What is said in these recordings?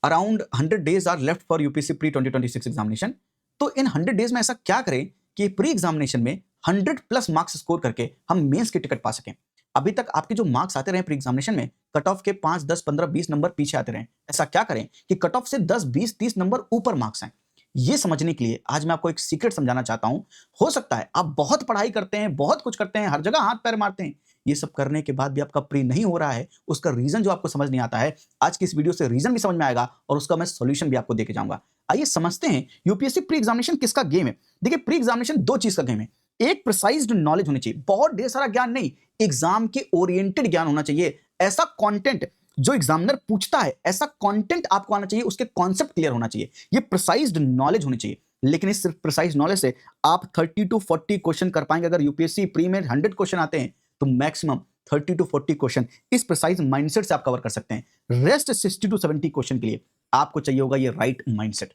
Around 100 days are left for UPSC pre 2026 examination. तो इन 100 days में ऐसा क्या करें कि प्री एग्जामिनेशन में 100 प्लस मार्क्स स्कोर करके हम मेंस की टिकट पा सकें। अभी तक आपके जो मार्क्स आते रहे प्री एग्जामिनेशन में, कट ऑफ के 5, 10, 15, 20 नंबर पीछे आते रहे। ऐसा क्या करें कि कट ऑफ से 10, 20, 30 नंबर ऊपर मार्क्स आए। ये समझने के लिए आज मैं आपको एक सीक्रेट समझाना चाहता हूं। हो सकता है आप बहुत पढ़ाई करते हैं, बहुत कुछ करते हैं, हर जगह हाथ पैर मारते हैं, ये सब करने के बाद भी आपका प्री नहीं हो रहा है, उसका रीजन जो आपको समझ नहीं आता है, आज की इस वीडियो से रीजन भी समझ में आएगा और उसका मैं सॉल्यूशन भी आपको देके जाऊंगा। आइए समझते हैं यूपीएससी प्री एग्जामिनेशन किसका गेम है। देखिए, प्री एग्जामिनेशन दो चीज का गेम है। एक प्रिसाइज्ड नॉलेज होनी चाहिए, बहुत ढेर सारा ज्ञान नहीं, एग्जाम के ओरिएंटेड ज्ञान होना चाहिए। ऐसा कंटेंट जो एग्जामिनर पूछता है, ऐसा कंटेंट आपको आना चाहिए, उसके कॉन्सेप्ट क्लियर होना चाहिए, ये प्रिसाइज्ड नॉलेज होनी चाहिए। लेकिन इस सिर्फ प्रिसाइज नॉलेज से आप 30 टू 40 क्वेश्चन कर पाएंगे। अगर यूपीएससी प्री में 100 क्वेश्चन आते हैं तो मैक्सिमम 30 टू 40 क्वेश्चन इस प्रिसाइज माइंडसेट से आप कवर कर सकते हैं। रेस्ट 60 टू 70 क्वेश्चन के लिए आपको चाहिए होगा ये राइट माइंडसेट।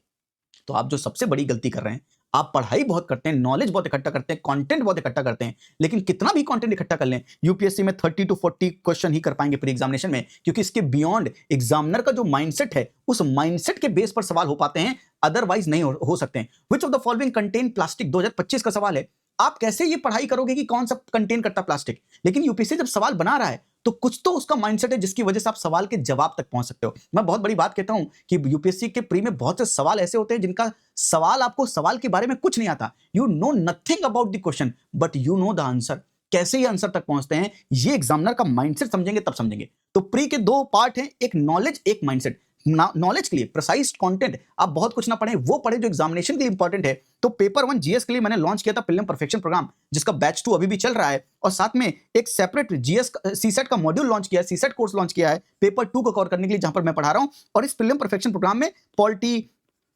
तो आप जो सबसे बड़ी गलती कर रहे हैं, आप पढ़ाई बहुत करते हैं, नॉलेज बहुत इकट्ठा करते हैं, कंटेंट बहुत इकट्ठा करते हैं, लेकिन कितना भी कंटेंट इकट्ठा कर लें, यूपीएससी में 30 टू 40 क्वेश्चन ही कर पाएंगे प्री एग्जामिनेशन में, क्योंकि इसके बियॉन्ड एग्जामिनर का जो माइंडसेट है, उस माइंडसेट के बेस पर सवाल हो पाते हैं, अदरवाइज नहीं हो सकते हैं। Which of the following contain plastic, 2025 का सवाल है। आप कैसे ये पढ़ाई करोगे कि कौन सा कंटेन करता प्लास्टिक, लेकिन यूपीएससी जब सवाल बना रहा है तो कुछ तो उसका माइंडसेट है जिसकी वजह से आप सवाल के जवाब तक पहुंच सकते हो। मैं बहुत बड़ी बात कहता हूं कि यूपीएससी के प्री में बहुत से सवाल ऐसे होते हैं जिनका सवाल आपको सवाल के बारे में कुछ नहीं आता, you know nothing about the question but you know the answer. कैसे ये आंसर तक पहुंचते हैं, ये एग्जामिनर का माइंडसेट समझेंगे तब समझेंगे। तो प्री के दो पार्ट हैं, एक नॉलेज, एक माइंडसेट। नॉलेज के लिए प्रिसाइज कंटेंट, आप बहुत कुछ ना पढ़ें, वो पढ़ें जो एग्जामिनेशन के लिए इंपॉर्टेंट है। तो पेपर 1 जीएस के लिए मैंने लॉन्च किया था प्रीलिम परफेक्शन प्रोग्राम, जिसका बैच 2 अभी भी चल रहा है, और साथ में एक सेपरेट जीएस सीसेट का मॉड्यूल लॉन्च किया है, सीसेट कोर्स लॉन्च किया है पेपर 2 को कवर करने के लिए, जहां पर मैं पढ़ा रहा हूं। और इस प्रीलिम परफेक्शन प्रोग्राम में पॉलिटी,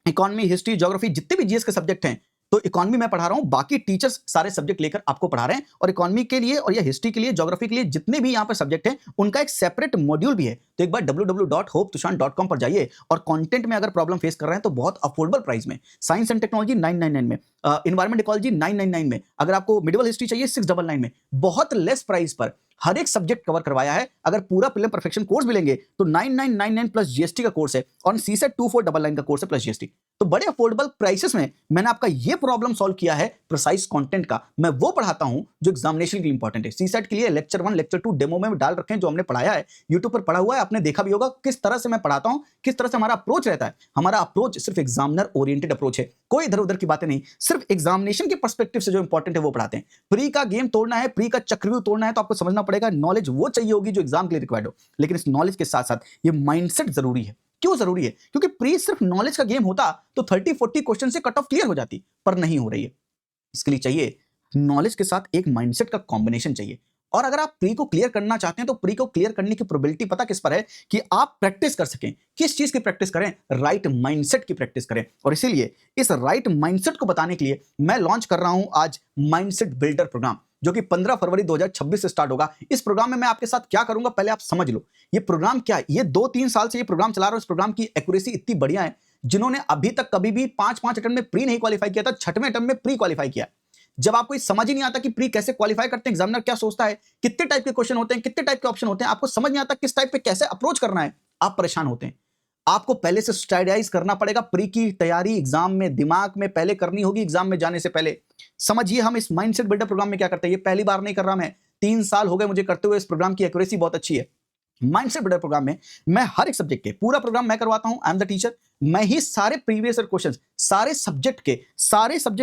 इकोनॉमी, हिस्ट्री, ज्योग्राफी, जितने भी जीएस के सब्जेक्ट हैं, तो इकोनॉमी मैं पढ़ा रहा हूं, बाकी टीचर्स सारे सब्जेक्ट लेकर आपको पढ़ा रहे हैं। और इकोनॉमी के लिए और या हिस्ट्री के लिए, ज्योग्राफी के लिए जितने भी यहां पर सब्जेक्ट हैं, उनका एक सेपरेट मॉड्यूल भी है। तो एक बार www.hopetushan.com पर जाइए, और कंटेंट में अगर प्रॉब्लम फेस कर रहे हैं तो बहुत अफोर्डेबल प्राइस में, साइंस एंड टेक्नोलॉजी 999 में, इन्वायरमेंट इकोलॉजी 999 में, अगर आपको मिडिवल हिस्ट्री चाहिए 699 में, बहुत लेस प्राइस पर हर एक सब्जेक्ट कवर करवाया है। अगर पूरा प्रीलिम परफेक्शन कोर्स भी लेंगे तो 9999 प्लस जीएसटी का कोर्स है, और सीसेट 2499 का कोर्स है प्लस जीएसटी। तो बड़े अफोर्डेबल प्राइसेस में मैंने आपका ये प्रॉब्लम सॉल्व किया है प्रिसाइज कंटेंट का। मैं वो पढ़ाता हूं जो एग्जामिनेशन के लिए इंपॉर्टेंट है। सीसेट के लिए लेक्चर 1, लेक्चर 2 डेमो में डाल रखे हैं, जो हमने पढ़ाया है, यूट्यूब पर पढ़ा हुआ है, आपने देखा भी होगा किस तरह से मैं पढ़ाता हूं, किस तरह से हमारा अप्रोच रहता है। हमारा अप्रोच सिर्फ एग्जामिनर ओरिएंटेड अप्रोच है, कोई इधर उधर की बातें नहीं, सिर्फ एग्जामिनेशन के पर्सपेक्टिव से जो इंपॉर्टेंट है वो पढ़ाते हैं। प्री का गेम तोड़ना है, प्री का चक्रव्यूह तोड़ना है, तो आपको समझना पड़ेगा नॉलेज वो चाहिए होगी जो एग्जाम के लिए रिक्वायर्ड हो, लेकिन इस नॉलेज के साथ साथ ये माइंडसेट जरूरी है। क्यों जरूरी है? क्योंकि प्री सिर्फ नॉलेज का गेम होता तो 30-40 क्वेश्चन से कट ऑफ क्लियर हो जाती, पर नहीं हो रही है। इसके लिए चाहिए नॉलेज के साथ एक माइंडसेट का कॉम्बिनेशन चाहिए। और अगर आप प्री को क्लियर करना चाहते हैं तो प्री को क्लियर करने की प्रोबेबिलिटी पता किस पर है कि आप प्रैक्टिस कर सकें। किस चीज की प्रैक्टिस करें? राइट माइंडसेट की प्रैक्टिस करें। और इसीलिए इस राइट माइंडसेट को बताने के लिए मैं लॉन्च कर रहा हूं आज माइंडसेट बिल्डर प्रोग्राम, जो कि 15 फरवरी 2026 से स्टार्ट होगा। इस प्रोग्राम में मैं आपके साथ क्या करूंगा, पहले आप समझ लो। ये प्रोग्राम क्या है? ये 2-3 साल से ये प्रोग्राम चला रहा हूं। इस प्रोग्राम की एक्यूरेसी इतनी बढ़िया है, जिन्होंने अभी तक कभी भी 5-5 अटेम्प्ट में प्री नहीं क्वालिफाई किया था, 6वें अटेम्प्ट में प्री क्वालिफाई किया। जब आपको समझ ही नहीं आता कि प्री कैसे क्वालिफाई करते हैं, एग्जामिनर क्या सोचता है, कितने टाइप के क्वेश्चन होते हैं, कितने टाइप के ऑप्शन होते हैं, आपको समझ नहीं आता किस टाइप पे कैसे अप्रोच करना है, आप परेशान होते हैं। आपको पहले से स्ट्रेटेजाइज करना पड़ेगा। प्री की तैयारी एग्जाम में दिमाग में पहले करनी होगी, एग्जाम में जाने से पहले। समझिए हम इस माइंडसेट बिल्डर प्रोग्राम में क्या करते हैं। ये पहली बार नहीं कर रहा मैं, 3 साल हो गए मुझे करते हुए। इस प्रोग्राम की एक्यूरेसी बहुत अच्छी है। माइंडसेट बिल्डर प्रोग्राम में मैं हर एक सब्जेक्ट के पूरा प्रोग्राम मैं करवाता हूं। I am the teacher. मैं ही सारे प्रीवियस ईयर क्वेश्चंस, सारे सब्जेक्ट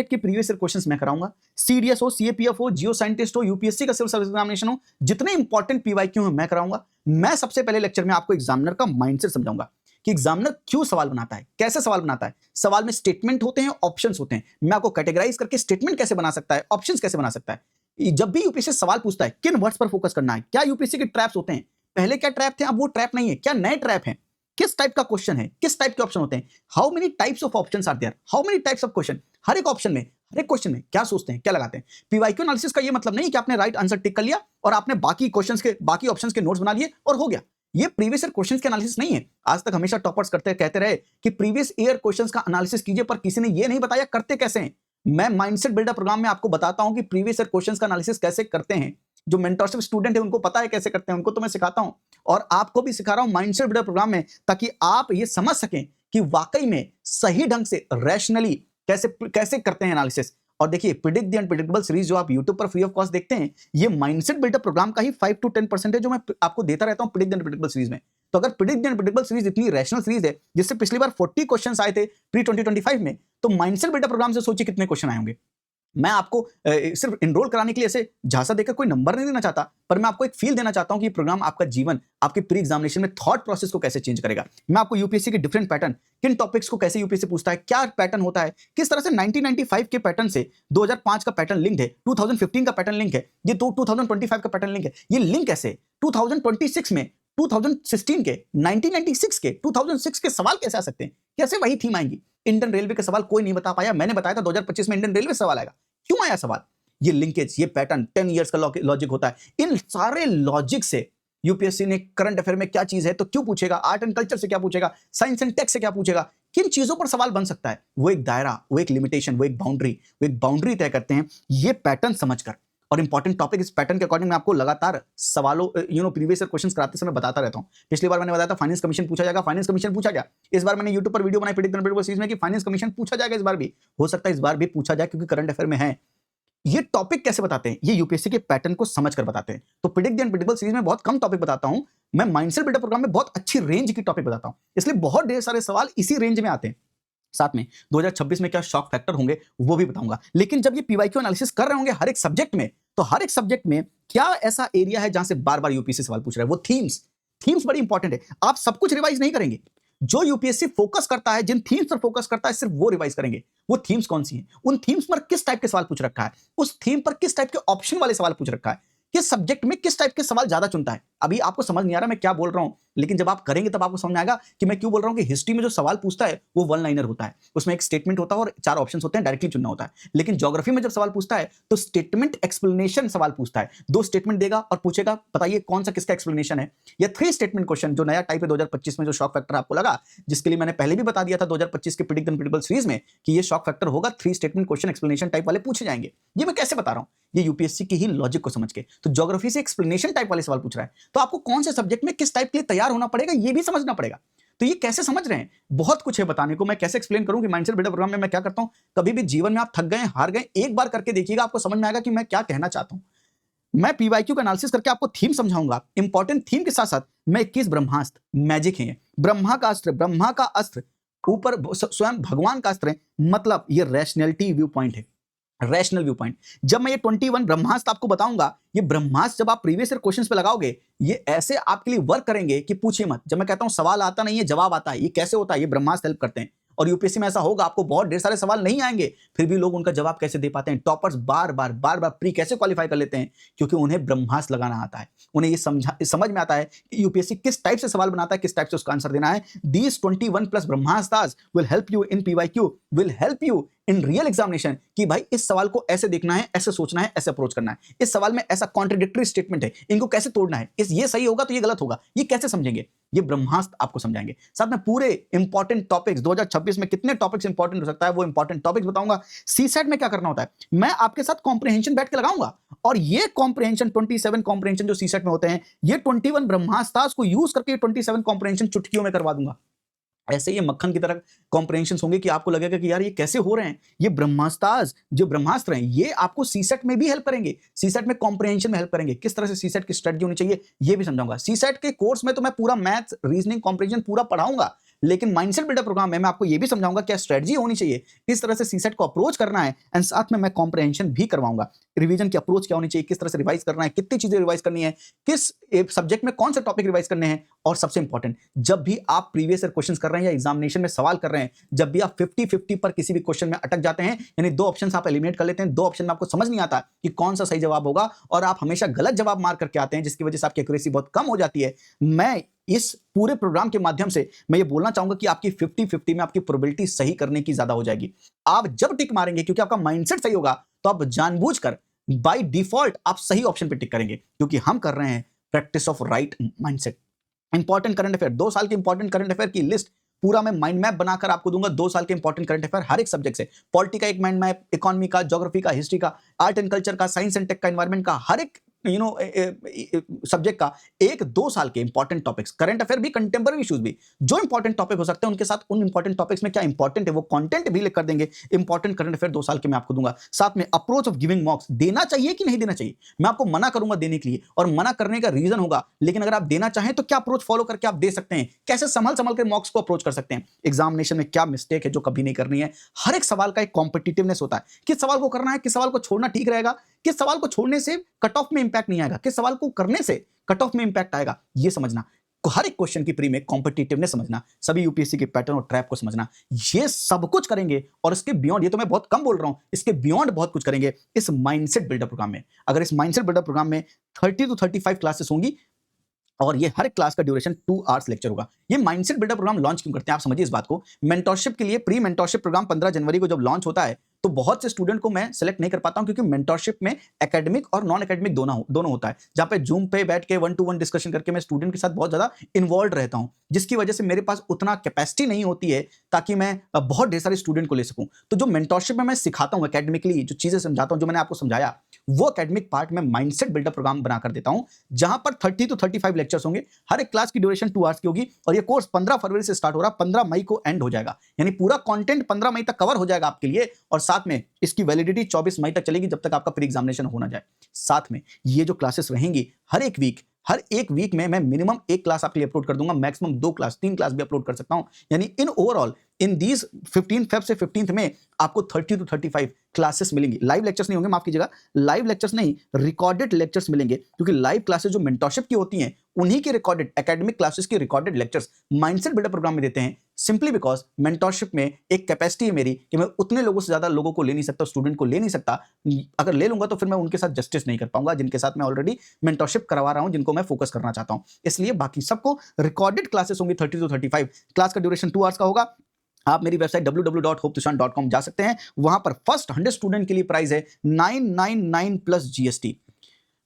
के प्रीवियस ईयर क्वेश्चंस मैं कराऊंगा। सीडीएस हो, सीएपीएफ हो, जियो साइंटिस्ट हो, यूपीएससी का सिविल सर्विस एग्जामिनेशन हो, जितने इंपॉर्टेंट पीवाईक्यू मैं कराऊंगा। मैं सबसे पहले लेक्चर में आपको एग्जामिनर का माइंडसेट समझाऊंगा कि एग्जामिनर क्यों सवाल बनाता है, कैसे सवाल बनाता है। सवाल में स्टेटमेंट होते हैं, ऑप्शंस होते हैं। मैं आपको कैटेगराइज करके स्टेटमेंट कैसे बना सकता है, ऑप्शंस कैसे बना सकता है। जब भी यूपीएससी सवाल पूछता है, किन वर्ड्स पर फोकस करना है, क्या यूपीएससी के ट्रैप्स होते हैं, पहले क्या ट्रैप थे अब वो ट्रैप नहीं है, क्या नए ट्रैप हैं, किस टाइप का क्वेश्चन है, किस टाइप के ऑप्शन होते हैं, how many types of options are there, how many types of question. हर एक ऑप्शन में, हर एक क्वेश्चन में क्या सोचते हैं, क्या लगाते हैं। पीवाईक्यू एनालिसिस का ये मतलब नहीं कि आपने राइट आंसर टिक कर लिया और आपने बाकी क्वेश्चंस के, बाकी ऑप्शंस के नोट्स बना लिए और हो गया। ये प्रीवियस ईयर क्वेश्चंस के एनालिसिस नहीं है। आज तक हमेशा टॉपर्स कहते रहे कि प्रीवियस ईयर क्वेश्चंस का एनालिसिस कीजिए, पर किसी ने ये नहीं बताया करते कैसे हैं। मैं माइंडसेट बिल्डर प्रोग्राम में आपको बताता हूं कि प्रीवियस ईयर क्वेश्चंस का एनालिसिस कैसे करते हैं। जो मेंटरशिप स्टूडेंट है उनको पता है कैसे करते हैं, उनको तो मैं सिखाता हूं और आपको भी सिखा रहा हूं माइंडसेट बिल्डर प्रोग्राम में, ताकि आप ये समझ सकें कि वाकई में सही ढंग से रैशनली कैसे कैसे करते हैं एनालिसिस। और देखिए प्रिडिक्ट द अनप्रेडिक्टेबल सीरीज जो आप YouTube पर फ्री ऑफ कॉस्ट देखते हैं, ये माइंडसेट बिल्डर प्रोग्राम का ही 5 to 10% है जो मैं आपको देता रहता हूं प्रिडिक्ट द अनप्रेडिक्टेबल सीरीज में। तो अगर प्रिडिक्ट द अनप्रेडिक्टेबल सीरीज इतनी रैशनल सीरीज है जिससे पिछली बार 40 क्वेश्चंस आए थे प्री 2025 में, तो माइंडसेट बिल्डर प्रोग्राम से सोचिए कितने क्वेश्चन आए होंगे। मैं आपको सिर्फ एनरोल कराने के लिए ऐसे झांसा देकर कोई नंबर नहीं देना चाहता, पर मैं आपको एक फील देना चाहता हूं कि ये प्रोग्राम आपका जीवन, आपके प्री एग्जामिनेशन में थॉट प्रोसेस को कैसे चेंज करेगा। मैं आपको यूपीएससी के डिफरेंट पैटर्न, किन टॉपिक्स को कैसे यूपीएससी पूछता है, क्या पैटर्न होता है, किस तरह से 1995 के पैटर्न से 2005 का पैटर्न लिंक है, 2015 का पैटर्न लिंक है, ये 2025 का पैटर्न लिंक है, ये लिंक कैसे 2026 में 2016 के, 1996 के, 2006 के सवाल कैसे आ सकते हैं, कैसे वही थीम आएंगी। इंडियन रेलवे का सवाल कोई नहीं बता पाया, मैंने बताया था 2025 में इंडियन रेलवे सवाल आएगा। क्यों आया सवाल? ये लिंकेज, ये पैटर्न 10 इयर्स का लॉजिक होता है। इन सारे लॉजिक से यूपीएससी ने करंट अफेयर में क्या चीज है तो क्यों पूछेगा, आर्ट एंड कल्चर से क्या पूछेगा, साइंस एंड टेक से क्या पूछेगा, किन चीजों पर सवाल बन सकता है, वो एक दायरा, वो एक लिमिटेशन, वो एक बाउंड्री तय करते हैं ये पैटर्न समझकर। और इंपॉर्टेंट टॉपिक इस पैटर्न के अकॉर्डिंग मैं आपको लगातार सवालों प्रीवियस ईयर क्वेश्चंस कराते समय बताता रहता हूं। पिछली बार मैंने बताया था फाइनेंस कमीशन पूछा जाएगा, फाइनेंस कमीशन पूछा गया। इस बार मैंने यूट्यूब पर वीडियो बनाई प्रेडिक्ट द अनप्रेडिक्टेबल सीरीज में कि फाइनेंस कमीशन पूछा जाएगा, इस बार भी हो सकता है, इस बार भी पूछा जाए क्योंकि करंट अफेयर में है। ये टॉपिक कैसे बताते हैं, ये यूपीएससी के पैटर्न को समझकर बताते हैं। तो प्रेडिक्ट द अनप्रेडिक्टेबल सीरीज में बहुत कम टॉपिक बताता हूं, मैं माइंडसेट बिल्डर प्रोग्राम में बहुत अच्छी रेंज की टॉपिक बताता हूं, इसलिए बहुत ढेर सारे सवाल इसी रेंज में आते हैं। साथ में 2026 में क्या शॉक फैक्टर होंगे वो भी बताऊंगा। लेकिन जब ये पीवाईक्यू एनालिसिस कर रहे होंगे हर एक सब्जेक्ट में, तो हर एक सब्जेक्ट में क्या ऐसा एरिया है जहां से बार बार यूपीएससी सवाल पूछ रहा है, वो थीम्स बड़ी इंपॉर्टेंट है। आप सब कुछ रिवाइज नहीं करेंगे, जो यूपीएससी फोकस करता है, जिन थीम्स पर फोकस करता है, सिर्फ वो रिवाइज करेंगे। वो थीम्स कौन सी हैं, उन थीम्स पर किस टाइप के सवाल पूछ रखा है, उस थीम पर किस टाइप के ऑप्शन वाले सवाल पूछ रखा है, किस सब्जेक्ट में किस टाइप के सवाल ज्यादा चुनता है। अभी आपको समझ नहीं आ रहा मैं क्या बोल रहा हूं, लेकिन जब आप करेंगे तब आपको समझ में आएगा कि मैं क्यों बोल रहा हूं कि हिस्ट्री में जो सवाल पूछता है वो वन लाइनर होता है, उसमें एक स्टेटमेंट होता है और 4 ऑप्शन होते हैं, डायरेक्टली चुनना होता है। लेकिन ज्योग्राफी में जब सवाल पूछता है तो स्टेटमेंट एक्सप्लेनेशन सवाल पूछता है, 2 स्टेटमेंट देगा और पूछेगा बताइए कौन सा किसका एक्सप्लेनेशन है। या 3 स्टेटमेंट क्वेश्चन जो नया टाइप है 2025 में, जो शॉक फैक्टर आपको लगा, जिसके लिए मैंने पहले भी बता दिया था 2025 के प्रेडिक्ट द अनप्रेडिक्टेबल सीरीज में कि ये शॉक फैक्टर होगा, 3 स्टेटमेंट क्वेश्चन एक्सप्लेनेशन टाइप वाले पूछे जाएंगे। ये मैं कैसे बता रहा हूं, ये यूपीएससी की ही लॉजिक को समझ के। तो ज्योग्राफी से एक्सप्लेनेशन टाइप वाले सवाल पूछ रहा है, तो आपको कौन से सब्जेक्ट में किस टाइप के लिए तैयार होना पड़ेगा ये भी समझना पड़ेगा। तो ये कैसे समझ रहे हैं, बहुत कुछ है बताने को, मैं कैसे एक्सप्लेन करूं कि माइंडसेट बिल्डर प्रोग्राम में मैं क्या करता हूं। कभी भी जीवन में आप थक गए, हार गए, एक बार करके देखिएगा, आपको समझ में आएगा कि मैं क्या कहना चाहता हूं। मैं पीवाईक्यू का एनालिसिस करके आपको थीम समझाऊंगा, इंपॉर्टेंट थीम के साथ साथ मैं 21 ब्रह्मास्त्र, मैजिक है, ब्रह्मा का अस्त्र ऊपर स्वयं भगवान का अस्त्र है, मतलब ये रैशनैलिटी व्यू पॉइंट है, रैशनल व्यू पॉइंट। जब मैं ये 21 ब्रह्मास्त्र आपको बताऊंगा, ये ब्रह्मास्त्र जब आप प्रीवियस ईयर क्वेश्चंस पे लगाओगे, ये ऐसे आपके लिए वर्क करेंगे कि पूछिए मत। जब मैं कहता हूं सवाल आता नहीं है, जवाब आता है, ये कैसे होता है, ये ब्रह्मास्त्र हेल्प करते हैं। और यूपीएससी में ऐसा होगा, आपको बहुत ढेर सारे सवाल नहीं आएंगे, फिर भी लोग उनका जवाब कैसे दे पाते हैं। टॉपर्स बार बार प्री कैसे क्वालिफाई कर लेते हैं, क्योंकि उन्हें ब्रह्मास्त्र लगाना आता है, उन्हें ये समझ में आता है कि यूपीएससी किस टाइप से सवाल बनाता है, किस टाइप से उसका आंसर देना है। दीज 21 प्लस ब्रह्मास्त्रास will help you in PYQ, will help you in real examination कि भाई इस सवाल को ऐसे देखना है, ऐसे सोचना है, ऐसे अप्रोच करना है, इस सवाल में ऐसा कॉन्ट्रडिक्टरी स्टेटमेंट है, इनको कैसे तोड़ना है, इस ये सही होगा तो ये गलत होगा, ये कैसे समझेंगे, ये ब्रह्मास्त्र आपको समझाएंगे। साथ में पूरे इंपॉर्टेंट टॉपिक्स 2026 में कितने टॉपिक्स इंपॉर्टेंट हो सकता है वो इंपॉर्टेंट टॉपिक्स बताऊंगा। सीसेट में क्या करना होता है, मैं आपके साथ कॉम्प्रिहेंशन बैठ के लगाऊंगा, और ये कॉम्प्रिहेंशन 27 कॉम्प्रिहेंशन जो सीसेट में होते हैं, ये 21 ब्रह्मास्त्र को यूज करके 27 कॉम्प्रिहेंशन चुटकियों में करवा दूंगा। ऐसे ये मक्खन की तरह कॉम्प्रिहेंशंस होंगे कि आपको लगेगा कि यार ये कैसे हो रहे हैं। ये ब्रह्मास्त्र हैं, ये आपको सीसेट में भी हेल्प करेंगे, सीसेट में कॉम्प्रिहेंशन में हेल्प करेंगे। किस तरह से सीसेट की स्ट्रेटजी होनी चाहिए ये भी समझाऊंगा। सीसेट के कोर्स में तो मैं पूरा मैथ्स, रीजनिंग, कॉम्प्रिहेंशन पूरा पढ़ाऊंगा, लेकिन माइंडसेट बिल्डर प्रोग्राम में मैं आपको ये भी समझाऊंगा क्या स्ट्रेटजी होनी चाहिए, किस तरह से सीसेट को अप्रोच करना है, एंड साथ में मैं कॉम्प्रिहेंशन भी करवाऊंगा। रिवीजन की अप्रोच क्या होनी चाहिए, किस तरह से रिवाइज करना है, कितनी चीजें रिवाइज करनी है, किस सब्जेक्ट में कौन से टॉपिक रिवाइज करने हैं। और सबसे इंपॉर्टेंट, जब भी आप प्रीवियस ईयर क्वेश्चंस कर रहे हैं या एग्जामिनेशन में सवाल कर रहे हैं, जब भी आप 50-50 पर किसी भी क्वेश्चन में अटक जाते हैं, यानी 2 ऑप्शन आप एलिमिनेट कर लेते हैं, 2 ऑप्शन में आपको समझ नहीं आता कि कौन सा सही जवाब होगा, और आप हमेशा गलत जवाब मार करके आते हैं, जिसकी वजह से आपकी एक्यूरेसी बहुत कम हो जाती है। मैं इस पूरे प्रोग्राम के माध्यम से मैं ये बोलना चाहूंगा कि आपकी 50-50 में आपकी प्रोबेबिलिटी सही करने की ज्यादा हो जाएगी। आप जब टिक मारेंगे, क्योंकि आपका माइंडसेट सही होगा, तो आप जानबूझकर बाय डिफॉल्ट आप सही ऑप्शन पे टिक करेंगे, क्योंकि हम कर रहे हैं practice of right mindset. Important current affair, 2 साल के इंपॉर्टेंट करंट अफेयर की लिस्ट पूरा मैं माइंड मैप बनाकर आपको दूंगा। 2 साल के इंपॉर्टेंट करंट अफेयर हर एक सब्जेक्ट से, पॉलिटी का एक माइंड मैप, इकोनॉमी का, ज्योग्राफी का, हिस्ट्री का, आर्ट एंड कल्चर का, साइंस एंड टेक का, एनवायरमेंट का, हर एक सब्जेक्ट का 1-2 साल के इंपॉर्टेंट टॉपिक्स, करंट अफेयर भी, कंटेम्पररी इश्यूज भी, जो इंपॉर्टेंट टॉपिक हो सकते हैं उनके साथ उन इंपॉर्टेंट टॉपिक्स में क्या इंपॉर्टेंट है वो कंटेंट भी लिख कर देंगे। इंपॉर्टेंट करंट अफेयर 2 साल के मैं आपको दूंगा। साथ में अप्रोच ऑफ गिविंग मॉक्स, देना चाहिए कि नहीं देना चाहिए, मैं आपको मना करूंगा देने के लिए, और मना करने का रीजन होगा, लेकिन अगर आप देना चाहें तो क्या अप्रोच फॉलो करके आप दे सकते हैं, कैसे संभल संभल के मॉक्स को अप्रोच कर सकते हैं, एग्जामिनेशन में क्या मिस्टेक है जो कभी नहीं करनी है। हर एक सवाल का एक कॉम्पिटिटिवनेस होता है, किस सवाल को करना है, किस सवाल को छोड़ना ठीक रहेगा, किस सवाल को छोड़ने से कट ऑफ में इंपैक्ट नहीं आएगा, किस सवाल को करने से कट ऑफ में इंपैक्ट आएगा, ये समझना, हर एक क्वेश्चन की प्री में कॉम्पिटिटिवनेस समझना, सभी यूपीएससी के पैटर्न और ट्रैप को समझना, ये सब कुछ करेंगे। और इसके बियॉन्ड, ये तो मैं बहुत कम बोल रहा हूं, इसके बियॉन्ड बहुत कुछ करेंगे इस माइंडसेट बिल्डर प्रोग्राम में। अगर इस माइंडसेट बिल्डर प्रोग्राम में 30 to 35 क्लासेस होंगी और ये हर एक क्लास का ड्यूरेशन 2 आवर्स लेक्चर होगा। ये माइंडसेट बिल्डर प्रोग्राम लॉन्च क्यों करते हैं आप समझिए इस बात को। मेंटरशिप के लिए प्री मेंटरशिप प्रोग्राम 15 जनवरी को जब लॉन्च होता है तो बहुत से स्टूडेंट को मैं सेलेक्ट नहीं कर पाता हूं, क्योंकि मेंटरशिप में एकेडमिक और नॉन एकेडमिक दोनों होता है, जहां पे जूम पे बैठ के 1-to-1 डिस्कशन करके मैं स्टूडेंट के साथ बहुत ज्यादा इन्वॉल्व रहता हूं, जिसकी वजह से मेरे पास उतना कैपेसिटी नहीं होती है ताकि मैं बहुत ढेर सारे स्टूडेंट को ले सकूं। तो जो मेंटरशिप में मैं सिखाता हूं एकेडमिकली, जो चीजें समझाता हूं, जो मैंने आपको समझाया, वो एकेडमिक पार्ट में माइंडसेट बिल्डर प्रोग्राम बनाकर देता हूं, जहां पर 30 to 35 लेक्चर्स होंगे, हर एक क्लास की ड्यूरेशन 2 आवर्स की होगी, और ये कोर्स 15 फरवरी से स्टार्ट हो रहा है, 15 मई को एंड हो जाएगा, यानी पूरा कंटेंट 15 मई तक कवर हो जाएगा आपके लिए, और साथ में इसकी वैलिडिटी 24 मई तक चलेगी, जब तक आपका प्री एग्जामिनेशन हो ना जाए। साथ में ये जो क्लासेस रहेंगी हर एक वीक में मैं मिनिमम 1 क्लास आपके लिए अपलोड कर दूंगा, मैक्सिमम 2 क्लास, 3 क्लास भी अपलोड कर सकता हूं, यानी in overall in these 15 Feb से 15th में आपको 30 to 35 क्लासेस मिलेंगी। लाइव लेक्चर्स नहीं होंगे, माफ कीजिएगा, लाइव लेक्चर्स नहीं, रिकॉर्डेड लेक्चर्स मिलेंगे, क्योंकि लाइव क्लासेस जो मेंटरशिप की होती हैं उन्हीं की रिकॉर्डेड, एकेडमिक क्लासेस की recorded lectures mindset builder programme में देते हैं, सिंपली बिकॉज मेंटरशिप में एक कैपेसिटी है मेरी कि मैं उतने लोगों से ज्यादा लोगों को ले नहीं सकता, स्टूडेंट को ले नहीं सकता। अगर ले लूंगा तो फिर मैं उनके साथ जस्टिस नहीं कर पाऊंगा जिनके साथ मैं ऑलरेडी मेंटरशिप करवा रहा हूं, जिनको मैं फोकस करना चाहता हूं। इसलिए बाकी सबको रिकॉर्डेड क्लासेस होंगी 30 to 35, क्लास का ड्यूरेशन 2 आवर्स का होगा। आप मेरी वेबसाइट www.hopetushan.com जा सकते हैं, वहां पर फर्स्ट 100 स्टूडेंट के लिए प्राइस है 999 प्लस जीएसटी।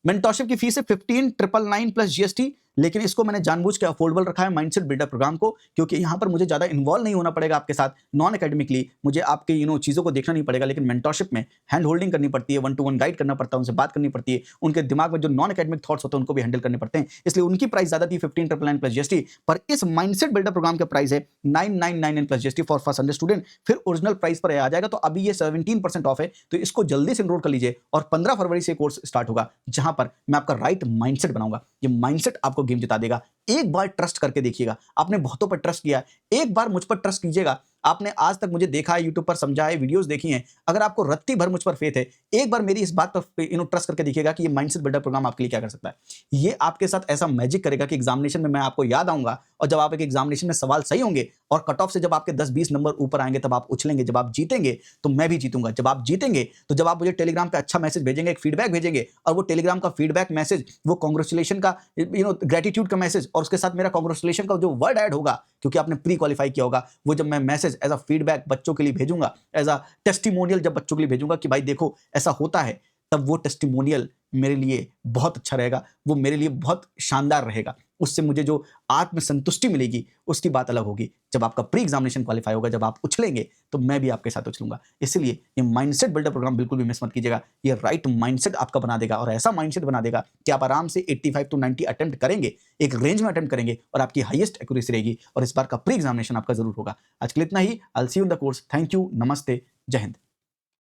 मेंटरशिप की फीस है 15,999 प्लस जीएसटी, लेकिन इसको मैंने जानबूझ के अफोर्डेबल रखा है माइंडसेट बिल्डर प्रोग्राम को, क्योंकि यहां पर मुझे ज्यादा इन्वॉल्व नहीं होना पड़ेगा आपके साथ, नॉन एकेडमिकली मुझे आपके चीजों को देखना नहीं पड़ेगा, लेकिन मेंटरशिप में हैंड होल्डिंग करनी पड़ती है, 1-to-1 गाइड करना पड़ता है, उनसे बात करनी पड़ती है, उनके दिमाग में जो नॉन एकेडमिक थॉट्स होते हैं उनको भी हैंडल करने पड़ते हैं, इसलिए उनकी प्राइस ज्यादा थी 15,999 प्लस जीएसटी। पर इस माइंडसेट बिल्डर प्रोग्राम का प्राइस है 9,999 plus GST for first 100 student, फिर ओरिजिनल प्राइस पर आ जाएगा। तो अभी ये 17% ऑफ है, तो इसको जल्दी से एनरोल कर लीजिए, और 15 फरवरी से कोर्स स्टार्ट होगा, जहां पर मैं आपका राइट माइंडसेट बनाऊंगा। ये माइंडसेट आपको गेम जिता देगा। एक बार ट्रस्ट करके देखिएगा, आपने बहुतों पर ट्रस्ट किया, एक बार मुझ पर ट्रस्ट कीजिएगा। आपने आज तक मुझे देखा है, यूट्यूब पर समझा है, वीडियोस देखी हैं, अगर आपको रत्ती भर मुझ पर फेथ है, एक बार मेरी इस बात पर ट्रस्ट करके देखिएगा कि ये माइंडसेट बिल्डर प्रोग्राम आपके लिए क्या कर सकता है। ये आपके साथ ऐसा मैजिक करेगा कि एग्जामिनेशन में मैं आपको याद आऊंगा, और जब आप एक एग्जामिनेशन में सवाल सही होंगे और कट ऑफ से जब आपके 10-20 नंबर ऊपर आएंगे तब आप उछलेंगे। जब आप जीतेंगे तो मैं भी जीतूंगा। जब आप जीतेंगे तो जब आप मुझे टेलीग्राम पे अच्छा मैसेज भेजेंगे, एक फीडबैक भेजेंगे, और वो टेलीग्राम का फीडबैक मैसेज, वो कांग्रेचुलेशन का ग्रेटिट्यूड का मैसेज, और उसके साथ मेरा कांग्रेचुलेशन का जो वर्ड ऐड होगा, क्योंकि आपने प्री क्वालिफाई किया होगा, वो जब मैं मैसेज एज अ फीडबैक बच्चों के लिए भेजूंगा, एज अ टेस्टिमोनियल जब बच्चों के लिए भेजूंगा कि भाई देखो ऐसा होता है, तब वो टेस्टिमोनियल मेरे लिए बहुत अच्छा रहेगा, वो मेरे लिए बहुत शानदार रहेगा। उससे मुझे जो आत्मसंतुष्टि मिलेगी उसकी बात अलग होगी। जब आपका प्री एग्जामिनेशन क्वालिफाई होगा, जब आप उछलेंगे, तो मैं भी आपके साथ उछलूंगा। इसलिए ये माइंडसेट बिल्डर प्रोग्राम बिल्कुल भी मिस मत कीजिएगा। ये राइट माइंडसेट आपका बना देगा, और ऐसा माइंडसेट बना देगा कि आप आराम से 85 to 90 अटेम्प्ट करेंगे, एक रेंज में अटेम्प्ट करेंगे, और आपकी हाईएस्ट एक्यूरेसी रहेगी, और इस बार का प्री एग्जामिनेशन आपका जरूर होगा। आज के लिए इतना ही। I will see you in the course. Thank you, नमस्ते, जय हिंद।